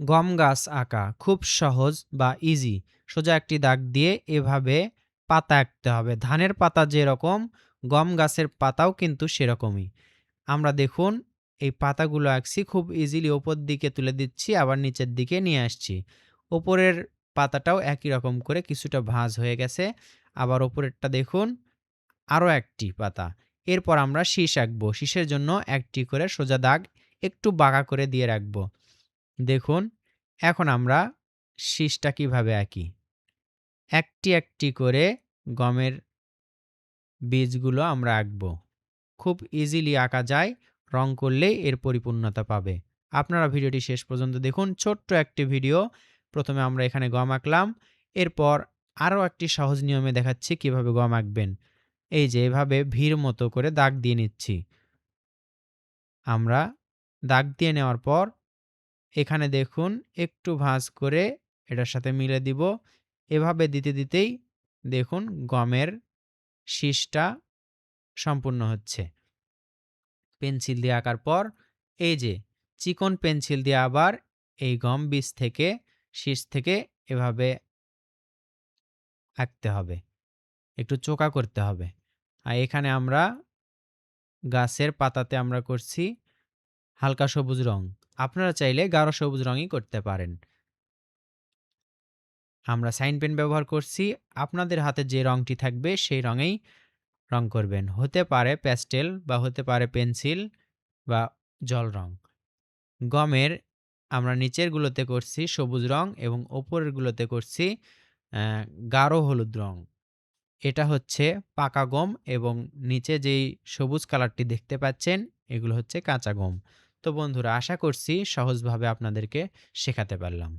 গম গাছ আঁকা খুব সহজ বা ইজি। সোজা একটি দাগ দিয়ে এভাবে পাতা আঁকতে হবে। ধানের পাতা যেরকম গম গাছের পাতাও কিন্তু সেরকমই। আমরা দেখুন এই পাতাগুলো আঁকছি খুব ইজিলি, ওপর দিকে তুলে দিচ্ছি আবার নিচের দিকে নিয়ে আসছি। ওপরের পাতাটাও একই রকম করে কিছুটা ভাঁজ হয়ে গেছে। আবার ওপরেরটা দেখুন আরও একটি পাতা। এরপর আমরা শীষ আঁকবো। শীষের জন্য একটি করে সোজা দাগ একটু বাঁকা করে দিয়ে রাখবো। দেখুন এখন আমরা শীষটা কিভাবে আঁকি। একটি একটি করে গমের বীজগুলো আমরা আঁকবো। খুব ইজিলি আঁকা যায়, রং করলেই এর পরিপূর্ণতা পাবে। আপনারা ভিডিওটি শেষ পর্যন্ত দেখুন, ছোট্ট একটি ভিডিও। প্রথমে আমরা এখানে গম আঁকলাম, এরপর আরও একটি সহজ নিয়মে দেখাচ্ছি কিভাবে গম আঁকবেন। এই যে এভাবে ভির মতো করে দাগ দিয়ে নিচ্ছি। আমরা দাগ দিয়ে নেওয়ার পর এখানে দেখুন একটু ভাঁজ করে এটার সাথে মিলে দিব। এভাবে দিতে দিতেই দেখুন গমের শীষটা সম্পূর্ণ হচ্ছে। পেন্সিল দিয়ে আঁকার পর এই যে চিকন পেন্সিল দিয়ে আবার এই গম বীজ থেকে শীষ থেকে এভাবে আঁকতে হবে, একটু চোকা করতে হবে। আর এখানে আমরা গাছের পাতাতে আমরা করছি হালকা সবুজ রং। আপনারা চাইলে গাঢ় সবুজ রঙই করতে পারেন। আমরা সাইন পেন ব্যবহার করছি। আপনাদের হাতে যে রংটি থাকবে সেই রঙেই রং করবেন। হতে পারে প্যাস্টেল বা হতে পারে পেন্সিল বা জল রং। গমের আমরা নিচের গুলোতে করছি সবুজ রং এবং ওপরের গুলোতে করছি গাঢ় হলুদ রং। এটা হচ্ছে পাকা গম এবং নিচে যেই সবুজ কালারটি দেখতে পাচ্ছেন এগুলো হচ্ছে কাঁচা গম। তো বন্ধুরা, আশা করছি সহজভাবে আপনাদেরকে শেখাতে পারলাম।